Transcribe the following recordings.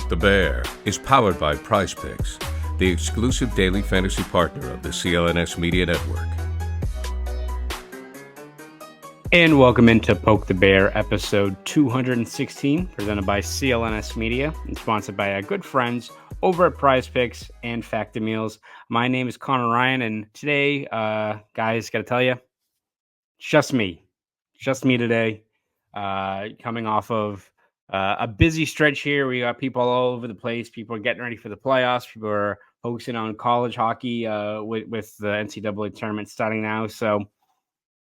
Poke the Bear is powered by Prize Picks, the exclusive daily fantasy partner of the CLNS Media Network. And welcome into Poke the Bear, episode 216, presented by CLNS Media and sponsored by our good friends over at Prize Picks and Factor Meals. My name is Conor Ryan, and today, guys, got to tell you, just me today, coming off of a busy stretch here. We got people all over the place. People are getting ready for the playoffs. People are focusing on college hockey with the NCAA tournament starting now. So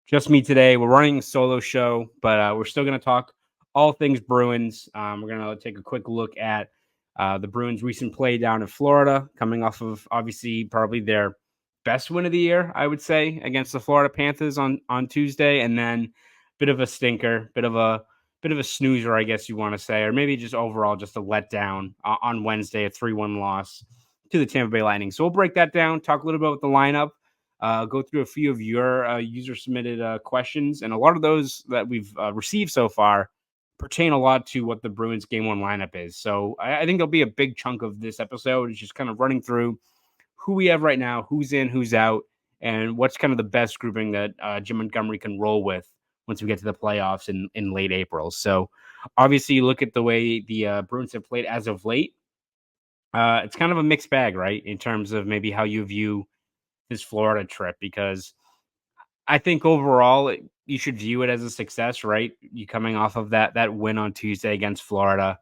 just me today. We're running a solo show, but we're still going to talk all things Bruins. We're going to take a quick look at the Bruins' recent play down in Florida, coming off of obviously probably their best win of the year, I would say, against the Florida Panthers on Tuesday, and then bit of a stinker, bit of a snoozer, I guess you want to say, or maybe just overall just a letdown on Wednesday, a 3-1 loss to the Tampa Bay Lightning. So we'll break that down, talk a little bit about the lineup. Go through a few of your user-submitted questions, and a lot of those that we've received so far pertain a lot to what the Bruins Game 1 lineup is. So I think there'll be a big chunk of this episode is just kind of running through who we have right now, who's in, who's out, and what's kind of the best grouping that Jim Montgomery can roll with once we get to the playoffs in late April. So obviously, you look at the way the Bruins have played as of late. It's kind of a mixed bag, right, in terms of maybe how you view this Florida trip, because I think overall you should view it as a success, right? You coming off of that win on Tuesday against Florida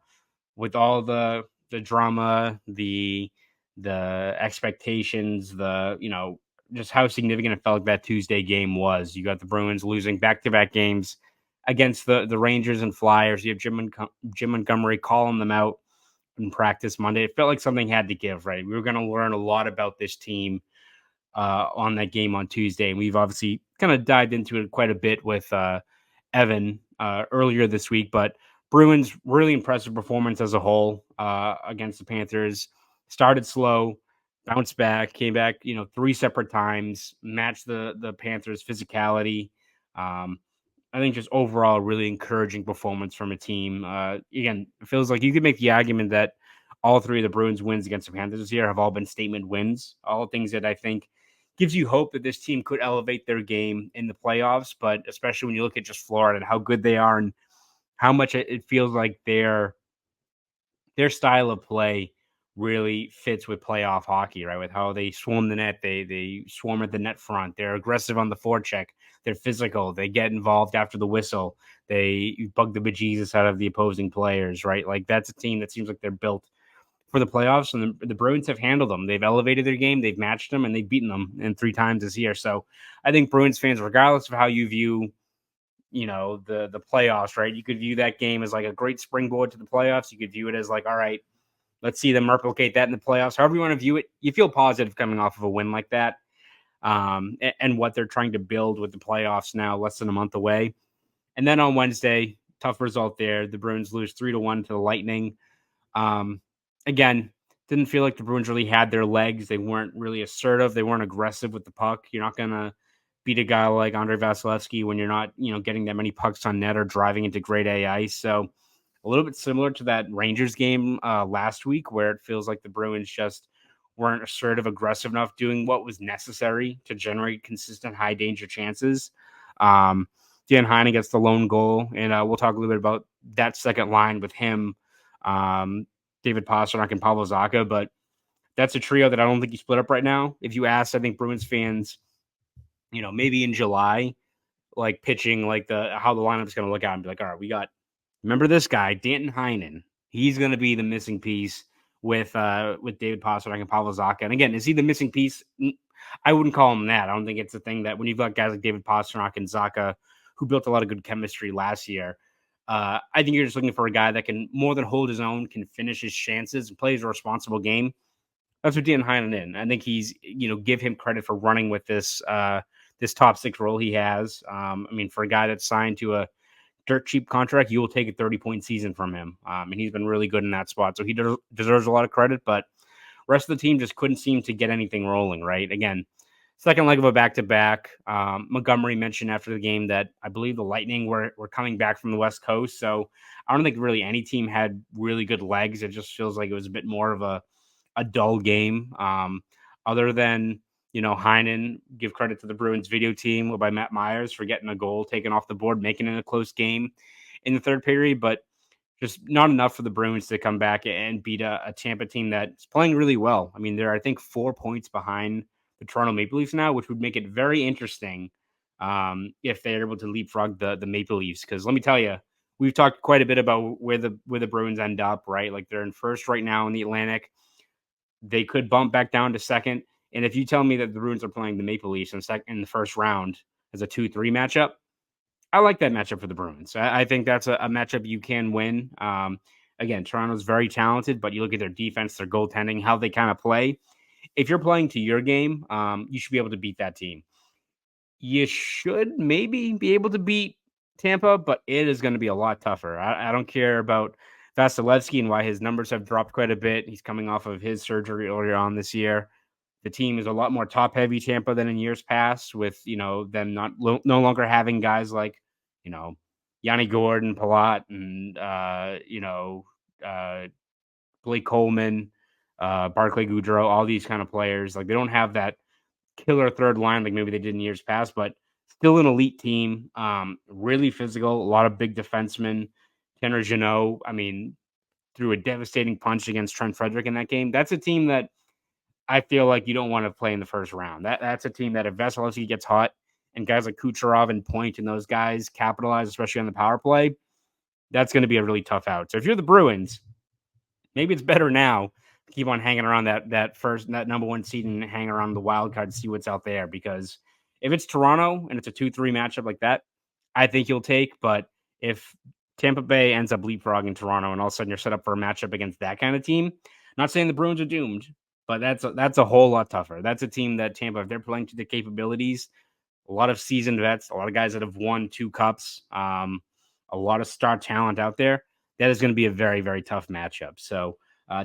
with all the drama, the expectations, just how significant it felt like that Tuesday game was. You got the Bruins losing back-to-back games against the Rangers and Flyers. You have Jim Montgomery calling them out in practice Monday. It felt like something had to give, right? We were going to learn a lot about this team on that game on Tuesday. And we've obviously kind of dived into it quite a bit with Evan earlier this week, but Bruins really impressive performance as a whole against the Panthers. Started slow, bounced back, came back, 3 separate times, matched the Panthers' physicality. I think just overall really encouraging performance from a team. Again, it feels like you could make the argument that all 3 of the Bruins wins against the Panthers this year have all been statement wins. All things that I think gives you hope that this team could elevate their game in the playoffs, but especially when you look at just Florida and how good they are and how much it feels like their style of play really fits with playoff hockey, right? With how they swarm the net, they swarm at the net front, they're aggressive on the forecheck, they're physical, they get involved after the whistle, they bug the bejesus out of the opposing players, right? Like that's a team that seems like they're built for the playoffs, and the Bruins have handled them. They've elevated their game, they've matched them, and they've beaten them in 3 times this year. So I think Bruins fans, regardless of how you view, the playoffs, right? You could view that game as like a great springboard to the playoffs. You could view it as like, all right, let's see them replicate that in the playoffs. However you want to view it, you feel positive coming off of a win like that, and what they're trying to build with the playoffs now, less than a month away. And then on Wednesday, tough result there. The Bruins lose 3-1 to the Lightning. Again, didn't feel like the Bruins really had their legs. They weren't really assertive. They weren't aggressive with the puck. You're not going to beat a guy like Andrei Vasilevsky when you're not, getting that many pucks on net or driving into grade A ice. So a little bit similar to that Rangers game last week, where it feels like the Bruins just weren't assertive, aggressive enough, doing what was necessary to generate consistent high danger chances. Dan Heine gets the lone goal, and we'll talk a little bit about that second line with him. David Pastrnak and Pavel Zacha, but that's a trio that I don't think you split up right now. If you ask, I think Bruins fans, maybe in July, like pitching like how the lineup is going to look out and be like, all right, remember this guy, Danton Heinen. He's going to be the missing piece with David Pastrnak and Pavel Zacha. And again, is he the missing piece? I wouldn't call him that. I don't think it's a thing that when you've got guys like David Pastrnak and Zacha who built a lot of good chemistry last year, I think you're just looking for a guy that can more than hold his own, can finish his chances, and plays a responsible game. That's what Dan Heinen is. I think he's, give him credit for running with this top 6 role he has. For a guy that's signed to a dirt cheap contract, you will take a 30-point season from him. And he's been really good in that spot. So he deserves a lot of credit, but rest of the team just couldn't seem to get anything rolling, right? Again, second leg of a back-to-back. Montgomery mentioned after the game that I believe the Lightning were coming back from the West Coast. So I don't think really any team had really good legs. It just feels like it was a bit more of a dull game. Other than, Heinen, give credit to the Bruins video team led by Matt Myers for getting a goal taken off the board, making it a close game in the third period, but just not enough for the Bruins to come back and beat a Tampa team that's playing really well. I mean, they're, I think, 4 points behind the Toronto Maple Leafs now, which would make it very interesting if they're able to leapfrog the Maple Leafs. Because let me tell you, we've talked quite a bit about where the Bruins end up, right? Like they're in first right now in the Atlantic. They could bump back down to second. And if you tell me that the Bruins are playing the Maple Leafs in the first round as a 2-3 matchup, I like that matchup for the Bruins. I think that's a matchup you can win. Again, Toronto's very talented, but you look at their defense, their goaltending, how they kind of play. If you're playing to your game, you should be able to beat that team. You should maybe be able to beat Tampa, but it is going to be a lot tougher. I don't care about Vasilevsky and why his numbers have dropped quite a bit. He's coming off of his surgery earlier on this year. The team is a lot more top-heavy Tampa than in years past, with them no longer having guys like Yanni Gordon, Palat, and Blake Coleman, Barclay Goodrow, all these kind of players. Like they don't have that killer third line like maybe they did in years past, but still an elite team. Really physical, a lot of big defensemen. Tanner Jeannot, I mean, threw a devastating punch against Trent Frederick in that game. That's a team that I feel like you don't want to play in the first round. That's a team that if Vasilevsky gets hot and guys like Kucherov and Point and those guys capitalize, especially on the power play, that's going to be a really tough out. So if you're the Bruins, maybe it's better now to keep on hanging around that number one seed and hang around the wild card to see what's out there. Because if it's Toronto and it's a 2-3 matchup like that, I think you'll take. But if Tampa Bay ends up leapfrogging Toronto and all of a sudden you're set up for a matchup against that kind of team, not saying the Bruins are doomed, but that's a whole lot tougher. That's a team that Tampa, if they're playing to the capabilities, a lot of seasoned vets, a lot of guys that have won 2 cups, a lot of star talent out there. That is going to be a very, very tough matchup. So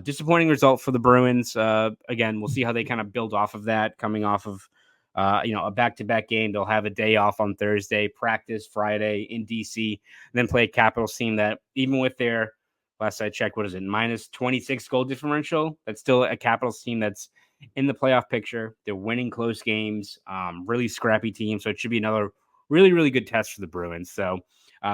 disappointing result for the Bruins. Again, we'll see how they kind of build off of that, coming off of a back-to-back game. They'll have a day off on Thursday, practice Friday in DC, and then play a Capitals team that, even with their, last I checked, what is it, minus 26 goal differential, that's still a Capitals team that's in the playoff picture. They're winning close games, really scrappy team. So it should be another really, really good test for the Bruins. So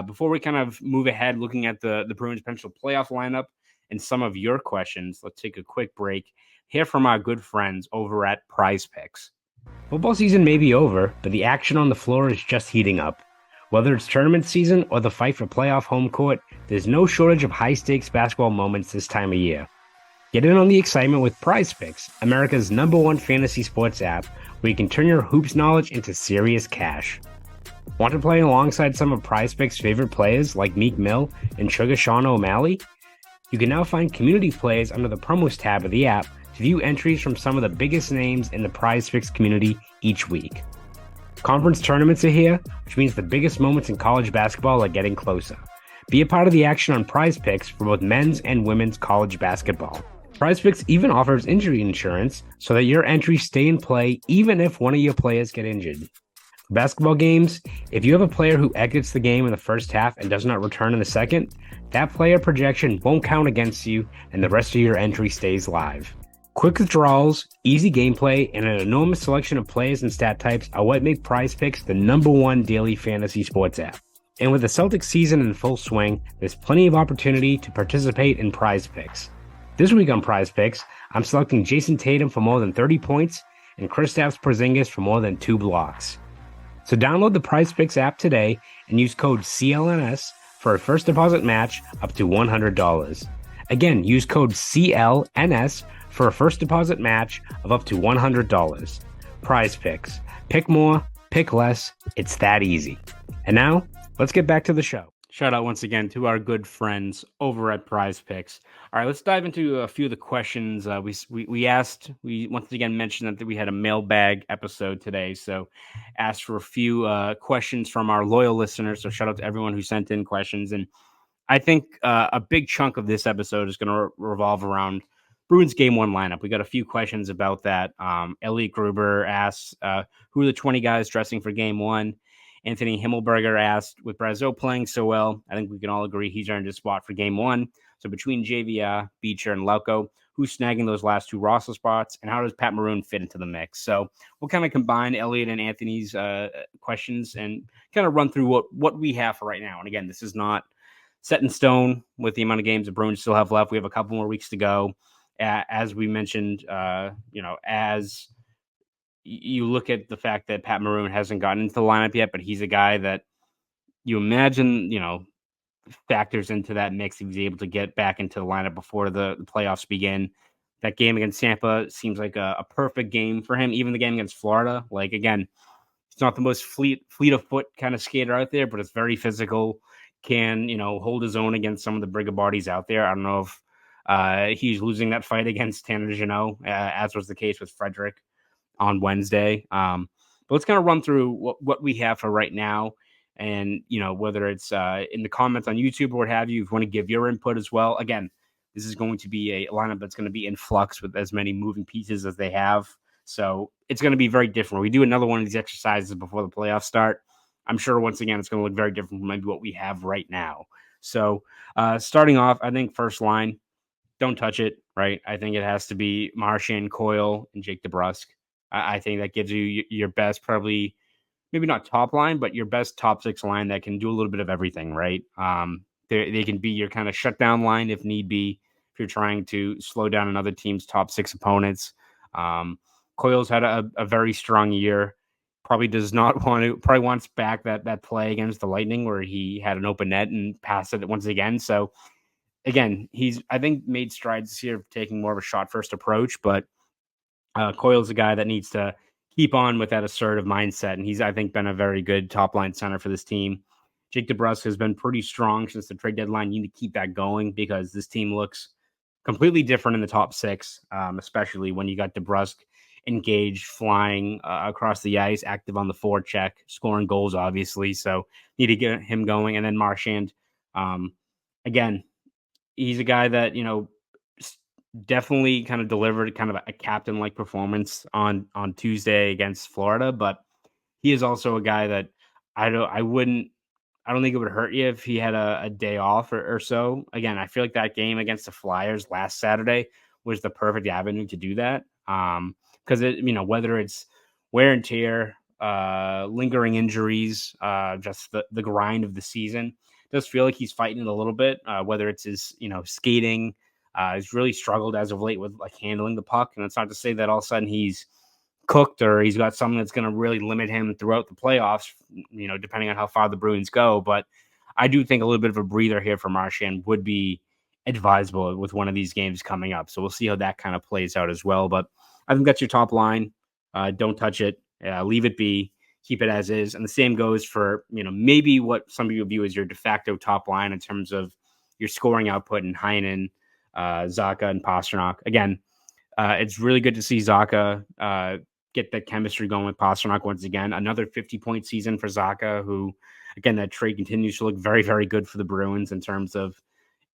before we kind of move ahead, looking at the Bruins potential playoff lineup and some of your questions, let's take a quick break. Hear from our good friends over at Prize Picks. Football season may be over, but the action on the floor is just heating up. Whether it's tournament season or the fight for playoff home court, there's no shortage of high-stakes basketball moments this time of year. Get in on the excitement with Prize Picks, America's #1 fantasy sports app, where you can turn your hoops knowledge into serious cash. Want to play alongside some of Prize Picks' favorite players like Meek Mill and Sugar Sean O'Malley? You can now find community plays under the promos tab of the app to view entries from some of the biggest names in the Prize Picks community each week. Conference tournaments are here, which means the biggest moments in college basketball are getting closer. Be a part of the action on Prize Picks for both men's and women's college basketball. Prize Picks even offers injury insurance so that your entries stay in play even if one of your players get injured. For basketball games, if you have a player who exits the game in the first half and does not return in the second, that player projection won't count against you and the rest of your entry stays live. Quick withdrawals, easy gameplay, and an enormous selection of players and stat types are what make Prize Picks the #1 daily fantasy sports app. And with the Celtics season in full swing, there's plenty of opportunity to participate in Prize Picks. This week on Prize Picks, I'm selecting Jason Tatum for more than 30 points and Kristaps Porzingis for more than 2 blocks. So download the Prize Picks app today and use code CLNS for a first deposit match up to $100. Again, use code CLNS for a first deposit match of up to $100. Prize Picks. Pick more, pick less. It's that easy. And now, let's get back to the show. Shout out once again to our good friends over at Prize Picks. All right, let's dive into a few of the questions we asked. We once again mentioned that we had a mailbag episode today, so asked for a few questions from our loyal listeners. So shout out to everyone who sent in questions. And I think a big chunk of this episode is going to revolve around Bruins game one lineup. We got a few questions about that. Elliot Gruber asks, who are the 20 guys dressing for game one? Anthony Himmelberger asked, with Brazeau playing so well, I think we can all agree he's earned his spot for game one. So between JVR, Beecher, and Lauko, who's snagging those last two roster spots? And how does Pat Maroon fit into the mix? So we'll kind of combine Elliot and Anthony's questions and kind of run through what we have for right now. And again, this is not set in stone with the amount of games the Bruins still have left. We have a couple more weeks to go. As we mentioned, as you look at the fact that Pat Maroon hasn't gotten into the lineup yet, but he's a guy that you imagine, factors into that mix if he's able to get back into the lineup before the playoffs begin. That game against Tampa seems like a perfect game for him. Even the game against Florida, like, again, it's not the most fleet of foot kind of skater out there, but it's very physical, can, hold his own against some of the Brigabardis out there. I don't know if he's losing that fight against Tanner Jeannot, as was the case with Frederick on Wednesday. But let's kind of run through what we have for right now. And, whether it's in the comments on YouTube or what have you, if you want to give your input as well. Again, this is going to be a lineup that's going to be in flux with as many moving pieces as they have. So it's going to be very different. We do another one of these exercises before the playoffs start. I'm sure, once again, it's going to look very different from maybe what we have right now. So starting off, I think first line, don't touch it, right? I think it has to be Marchand, Coyle, and Jake DeBrusk. I think that gives you your best, probably maybe not top line, but your best top six line that can do a little bit of everything, right? They can be your kind of shutdown line if need be, if you're trying to slow down another team's top six opponents. Coyle's had a very strong year. Probably wants back that play against the Lightning where he had an open net and passed it once again. So again, he's, I think, made strides this year of taking more of a shot first approach, but Coyle's a guy that needs to keep on with that assertive mindset. And he's, I think, been a very good top line center for this team. Jake DeBrusk has been pretty strong since the trade deadline. You need to keep that going because this team looks completely different in the top six, especially when you got DeBrusk engaged, flying across the ice, active on the forecheck, scoring goals, obviously. So need to get him going. And then Marchand, again, he's a guy that, definitely kind of delivered kind of a captain-like performance on Tuesday against Florida, but he is also a guy that I don't think it would hurt you if he had a day off or so. Again, I feel like that game against the Flyers last Saturday was the perfect avenue to do that. Because whether it's wear and tear, lingering injuries, just the grind of the season, it does feel like he's fighting it a little bit. Whether it's his skating, he's really struggled as of late with like handling the puck, and it's not to say that all of a sudden he's cooked or he's got something that's going to really limit him throughout the playoffs, depending on how far the Bruins go. But I do think a little bit of a breather here for Marchand would be advisable with one of these games coming up. So we'll see how that kind of plays out as well. But I think that's your top line. Don't touch it. Leave it be. Keep it as is. And the same goes for, maybe what some of you view as your de facto top line in terms of your scoring output in Heinen, Zacha, and Pastrnak. Again, it's really good to see Zacha get that chemistry going with Pastrnak once again. Another 50-point season for Zacha, who, again, that trade continues to look very, very good for the Bruins in terms of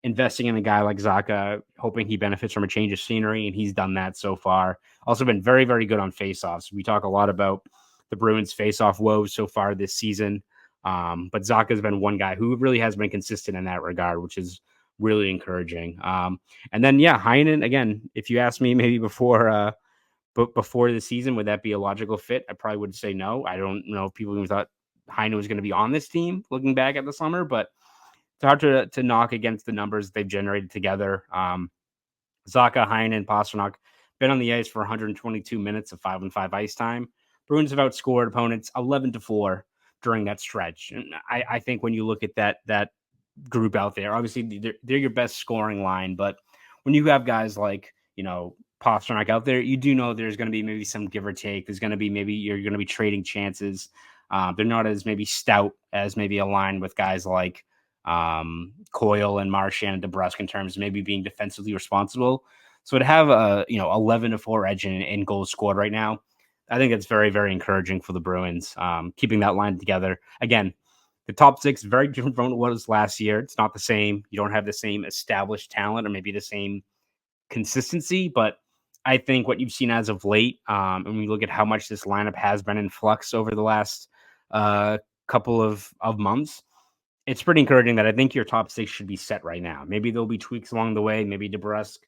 investing in a guy like Zacha, hoping he benefits from a change of scenery, and he's done that so far. Also been very, very good on faceoffs. We talk a lot about the Bruins faceoff woes so far this season, but Zacha has been one guy who really has been consistent in that regard, which is really encouraging. And then, Heinen, again, if you asked me maybe before the season, would that be a logical fit? I probably would say no. I don't know if people even thought Heinen was going to be on this team looking back at the summer, but it's hard to knock against the numbers they've generated together. Zacha, Heinen, Pastrnak been on the ice for 122 minutes of 5-on-5 ice time. Bruins have outscored opponents 11-4 during that stretch. And I think when you look at that group out there, obviously they're your best scoring line, but when you have guys like, Pastrnak out there, you do know there's going to be maybe some give or take. There's going to be maybe you're going to be trading chances. They're not as maybe stout as maybe a line with guys like Coyle and Marchand and DeBrusk in terms of maybe being defensively responsible. So to have a 11-4 edge in goals scored right now, I think it's very, very encouraging for the Bruins. Keeping that line together. Again, the top six very different from what it was last year. It's not the same. You don't have the same established talent or maybe the same consistency, but I think what you've seen as of late, and when you look at how much this lineup has been in flux over the last couple of months, it's pretty encouraging that I think your top six should be set right now. Maybe there'll be tweaks along the way. Maybe DeBrusque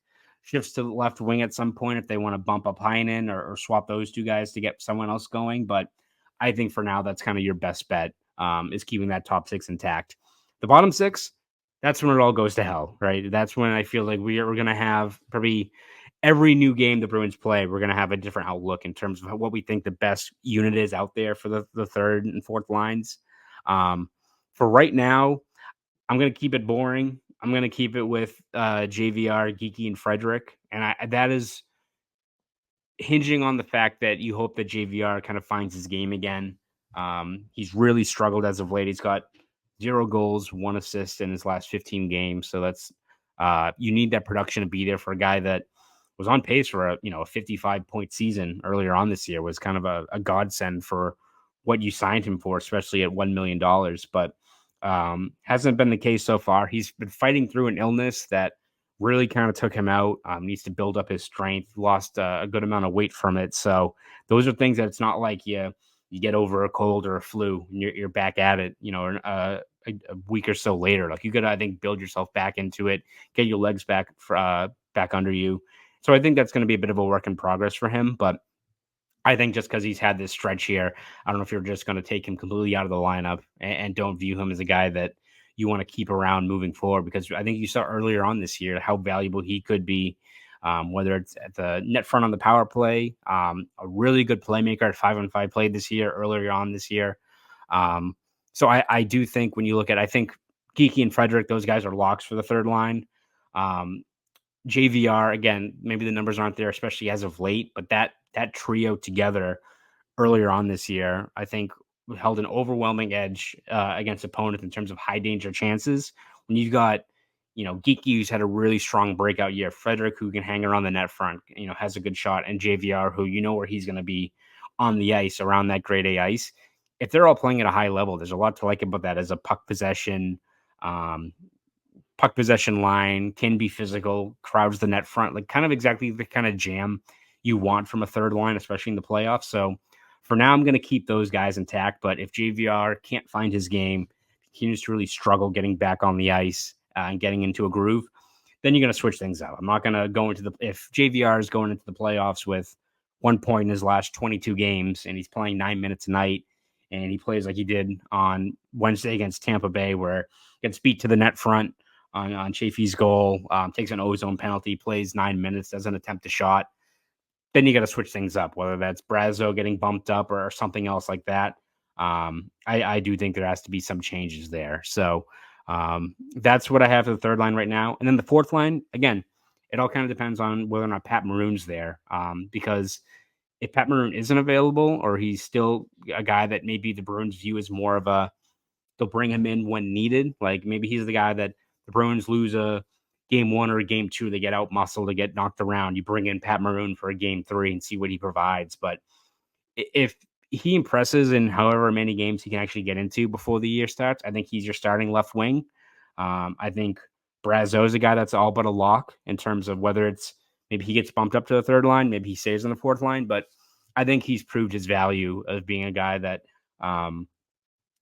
shifts to the left wing at some point if they want to bump up Heinen or swap those two guys to get someone else going. But I think for now, that's kind of your best bet, is keeping that top six intact. The bottom six, that's when it all goes to hell, right? That's when I feel like we're going to have probably every new game the Bruins play, we're going to have a different outlook in terms of what we think the best unit is out there for the third and fourth lines. For right now, I'm going to keep it boring. I'm going to keep it with JVR, Geeky, and Frederick. And that is hinging on the fact that you hope that JVR kind of finds his game again. He's really struggled as of late. He's got 0 goals, 1 assist in his last 15 games. So that's you need that production to be there for a guy that was on pace for a 55-point season earlier on this year. Was kind of a godsend for what you signed him for, especially at $1 million. But hasn't been the case so far. He's been fighting through an illness that really kind of took him out. Needs to build up his strength, lost a good amount of weight from it. So those are things that it's not like you get over a cold or a flu and you're back at it, a week or so later. Like you got to, I think, build yourself back into it, get your legs back under you. So I think that's going to be a bit of a work in progress for him. But I think just because he's had this stretch here, I don't know if you're just going to take him completely out of the lineup and don't view him as a guy that you want to keep around moving forward, because I think you saw earlier on this year how valuable he could be, whether it's at the net front on the power play, a really good playmaker at 5-on-5 play this year, earlier on this year. So I do think when you look at, I think Geeky and Frederick, those guys are locks for the third line. JVR, again, maybe the numbers aren't there, especially as of late, but that trio together earlier on this year, I think held an overwhelming edge against opponents in terms of high danger chances. When you've got, Geeky, who's had a really strong breakout year, Frederick, who can hang around the net front, has a good shot, and JVR, who where he's going to be on the ice around that grade A ice. If they're all playing at a high level, there's a lot to like about that as a puck possession line, can be physical, crowds the net front, like kind of exactly the kind of jam you want from a third line, especially in the playoffs. So for now, I'm going to keep those guys intact. But if JVR can't find his game, continues to really struggle getting back on the ice and getting into a groove, then you're going to switch things out. I'm not going to go into if JVR is going into the playoffs with 1 point in his last 22 games and he's playing 9 minutes a night and he plays like he did on Wednesday against Tampa Bay, where he gets beat to the net front on Chafee's goal, takes an ozone penalty, plays 9 minutes, doesn't attempt a shot, then you got to switch things up, whether that's Brazo getting bumped up or something else like that. I do think there has to be some changes there. So that's what I have for the third line right now. And then the fourth line, again, it all kind of depends on whether or not Pat Maroon's there. Because if Pat Maroon isn't available, or he's still a guy that maybe the Bruins view as more of they'll bring him in when needed. Like maybe he's the guy that the Bruins lose a game 1 or a game 2, they get out muscled, they get knocked around. You bring in Pat Maroon for a game 3 and see what he provides. But if he impresses in however many games he can actually get into before the year starts, I think he's your starting left wing. I think Brazo is a guy that's all but a lock in terms of whether it's maybe he gets bumped up to the third line, maybe he stays on the fourth line. But I think he's proved his value of being a guy that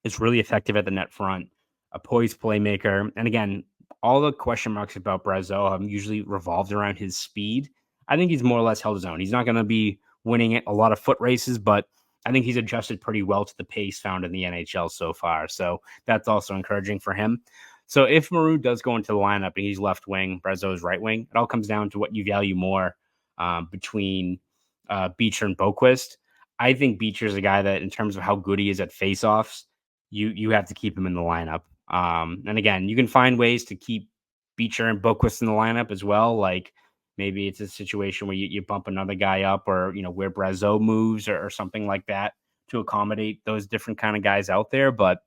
is really effective at the net front, a poised playmaker. And again, all the question marks about Brazo have usually revolved around his speed. I think he's more or less held his own. He's not going to be winning a lot of foot races, but I think he's adjusted pretty well to the pace found in the NHL so far. So that's also encouraging for him. So if Maroon does go into the lineup and he's left wing, Brazo's right wing, it all comes down to what you value more between Beecher and Boquist. I think Beecher's a guy that, in terms of how good he is at faceoffs, you have to keep him in the lineup. And again, you can find ways to keep Beecher and Boquist in the lineup as well. Like maybe it's a situation where you bump another guy up, or where Brazo moves or something like that to accommodate those different kind of guys out there. But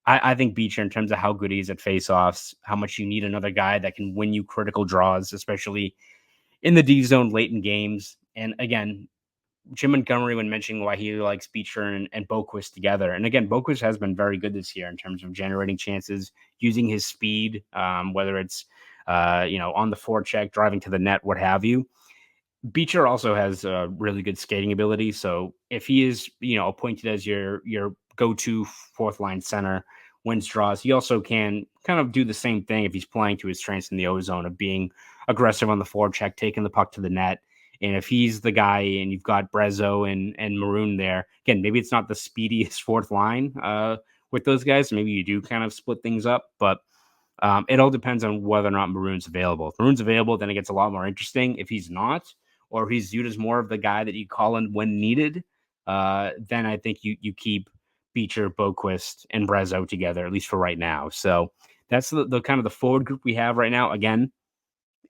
I think Beecher, in terms of how good he is at faceoffs, how much you need another guy that can win you critical draws, especially in the D zone late in games. And again, Jim Montgomery, when mentioning why he likes Beecher and Boquist together. And again, Boquist has been very good this year in terms of generating chances, using his speed, whether it's on the forecheck, driving to the net, what have you. Beecher also has really good skating ability. So if he is, appointed as your go-to fourth line center, wins draws, he also can kind of do the same thing if he's playing to his strengths in the O-zone of being aggressive on the forecheck, taking the puck to the net. And if he's the guy and you've got Brezzo and Maroon there, again, maybe it's not the speediest fourth line with those guys. Maybe you do kind of split things up, but it all depends on whether or not Maroon's available. If Maroon's available, then it gets a lot more interesting. If he's not, or if he's viewed as more of the guy that you call in when needed, then I think you keep Beecher, Boquist, and Brezzo together, at least for right now. So that's the kind of the forward group we have right now. Again,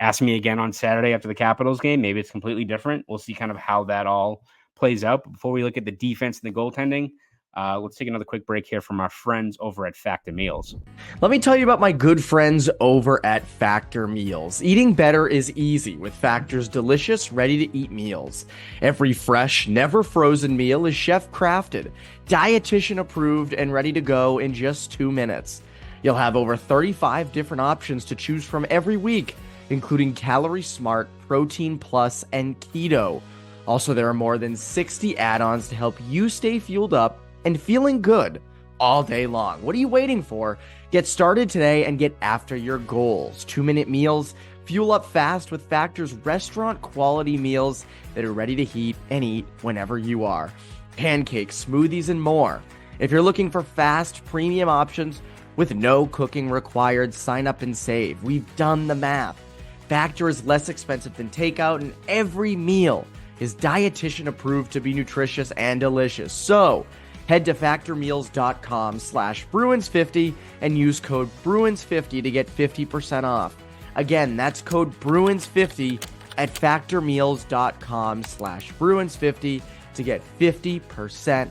ask me again on Saturday after the Capitals game. Maybe it's completely different. We'll see kind of how that all plays out. But before we look at the defense and the goaltending, let's take another quick break here from our friends over at Factor Meals. Let me tell you about my good friends over at Factor Meals. Eating better is easy with Factor's delicious, ready-to-eat meals. Every fresh, never frozen meal is chef-crafted, dietitian approved, and ready to go in just 2 minutes. You'll have over 35 different options to choose from every week, including Calorie Smart, Protein Plus, and Keto. Also, there are more than 60 add-ons to help you stay fueled up and feeling good all day long. What are you waiting for? Get started today and get after your goals. 2-minute meals, fuel up fast with Factor's restaurant quality meals that are ready to heat and eat whenever you are. Pancakes, smoothies, and more. If you're looking for fast, premium options with no cooking required, sign up and save. We've done the math. Factor is less expensive than takeout, and every meal is dietitian approved to be nutritious and delicious. So, head to factormeals.com/Bruins50 and use code Bruins50 to get 50% off. Again, that's code Bruins50 at factormeals.com/Bruins50 to get 50%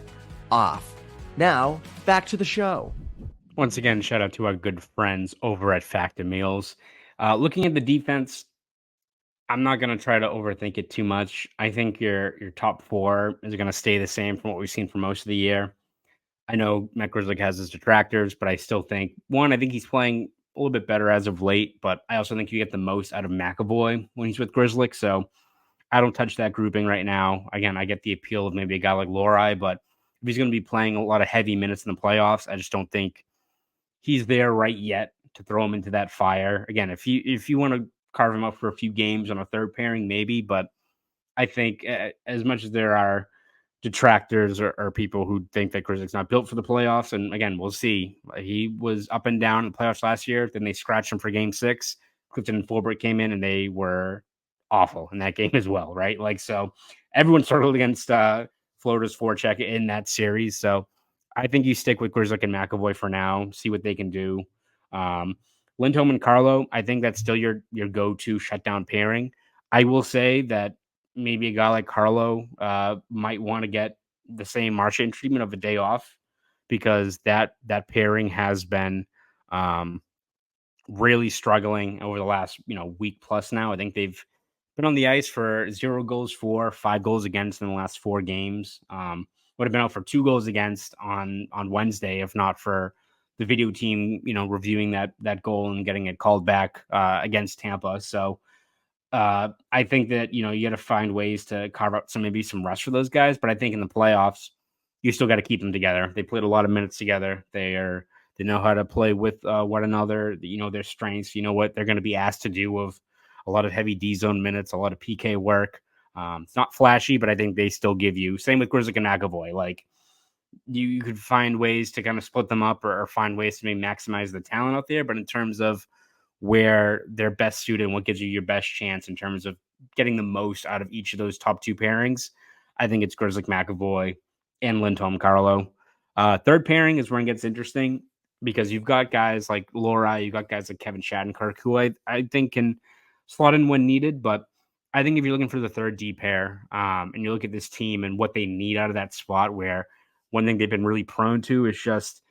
off. Now, back to the show. Once again, shout out to our good friends over at Factor Meals. Looking at the defense, I'm not going to try to overthink it too much. I think your top four is going to stay the same from what we've seen for most of the year. I know Matt Grzelcyk has his detractors, but I still think, I think he's playing a little bit better as of late, but I also think you get the most out of McAvoy when he's with Grzelcyk, so I don't touch that grouping right now. Again, I get the appeal of maybe a guy like Lohrei, but if he's going to be playing a lot of heavy minutes in the playoffs, I just don't think he's there right yet to throw him into that fire. Again, if you want to carve him up for a few games on a third pairing, maybe, but I think as much as there are detractors or people who think that Grzelcyk's not built for the playoffs, and again, we'll see. He was up and down in the playoffs last year. Then they scratched him for Game 6. Clifton and Fulbright came in, and they were awful in that game as well, right? So everyone struggled against Florida's forecheck in that series. So I think you stick with Grzelcyk and McAvoy for now, see what they can do. Lindholm and Carlo, I think that's still your go-to shutdown pairing. I will say that maybe a guy like Carlo might want to get the same Marchand treatment of a day off, because that pairing has been really struggling over the last week plus now. I think they've been on the ice for 0 goals for, 5 goals against in the last 4 games. Would have been out for 2 goals against on Wednesday, if not for the video team, reviewing that goal and getting it called back against Tampa. So I think that, you got to find ways to carve out some rest for those guys. But I think in the playoffs, you still got to keep them together. They played a lot of minutes together. They know how to play with one another. Their strengths, what they're going to be asked to do of a lot of heavy D zone minutes, a lot of PK work. It's not flashy, but I think they still give you, same with Grzelcyk and McAvoy. You could find ways to kind of split them up or find ways to maybe maximize the talent out there. But in terms of where they're best suited and what gives you your best chance in terms of getting the most out of each of those top 2 pairings, I think it's Grzelcyk, McAvoy, and Lindholm, Carlo. Third pairing is where it gets interesting, because you've got guys like Lohrei, you've got guys like Kevin Shattenkirk, who I think can slot in when needed. But I think if you're looking for the third D pair and you look at this team and what they need out of that spot, where one thing they've been really prone to is just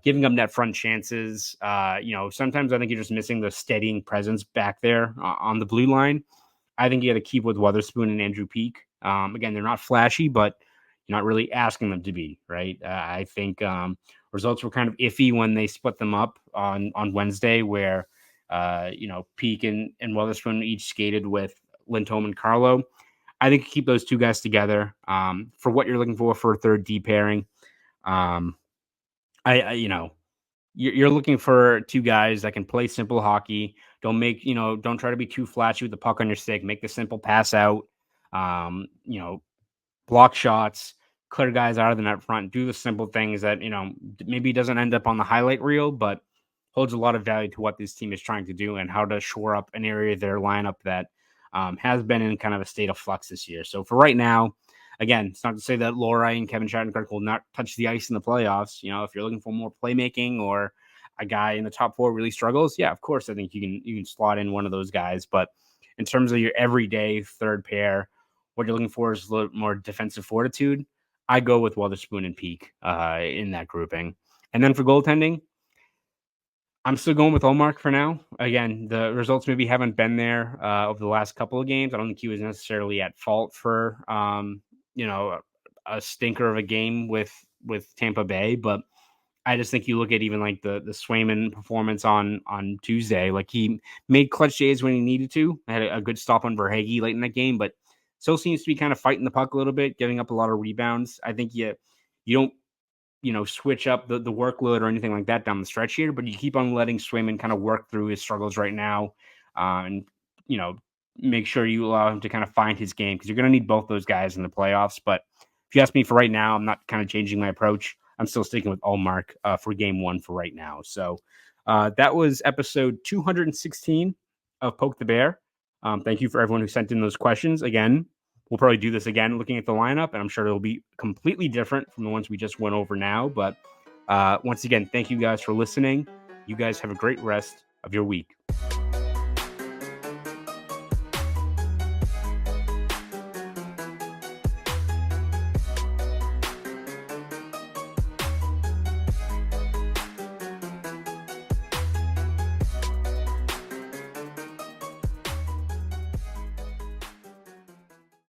giving up net front chances. Sometimes I think you're just missing the steadying presence back there on the blue line. I think you got to keep with Weatherspoon and Andrew Peak. Again, they're not flashy, but you're not really asking them to be, right? I think results were kind of iffy when they split them up on Wednesday, where Peak and Weatherspoon each skated with Lindholm and Carlo. I think keep those two guys together for what you're looking for a third D pairing. You're looking for two guys that can play simple hockey. Don't try to be too flashy with the puck on your stick. Make the simple pass out. Block shots, clear guys out of the net front. Do the simple things that maybe doesn't end up on the highlight reel, but holds a lot of value to what this team is trying to do and how to shore up an area of their lineup that has been in kind of a state of flux this year. So for right now, again, it's not to say that Lohrei and Kevin Shattenkirk will not touch the ice in the playoffs. If you're looking for more playmaking or a guy in the top four really struggles, yeah, of course, I think you can slot in one of those guys. But in terms of your everyday third pair, what you're looking for is a little more defensive fortitude. I go with Weatherspoon and Peak in that grouping. And then for goaltending, I'm still going with Ullmark for now. Again, the results maybe haven't been there over the last couple of games. I don't think he was necessarily at fault for a stinker of a game with Tampa Bay, but I just think you look at even like the Swayman performance on Tuesday, like he made clutch saves when he needed to. Had a good stop on Verhaeghe late in that game, but still seems to be kind of fighting the puck a little bit, giving up a lot of rebounds. I think you don't switch up the workload or anything like that down the stretch here, but you keep on letting Swayman kind of work through his struggles right now, and make sure you allow him to kind of find his game, because you're going to need both those guys in the playoffs. But if you ask me for right now, I'm not kind of changing my approach. I'm still sticking with Ullmark for game one for right now. So that was episode 216 of Poke the Bear. Thank you for everyone who sent in those questions. Again, we'll probably do this again looking at the lineup, and I'm sure it'll be completely different from the ones we just went over now. But once again, thank you guys for listening. You guys have a great rest of your week.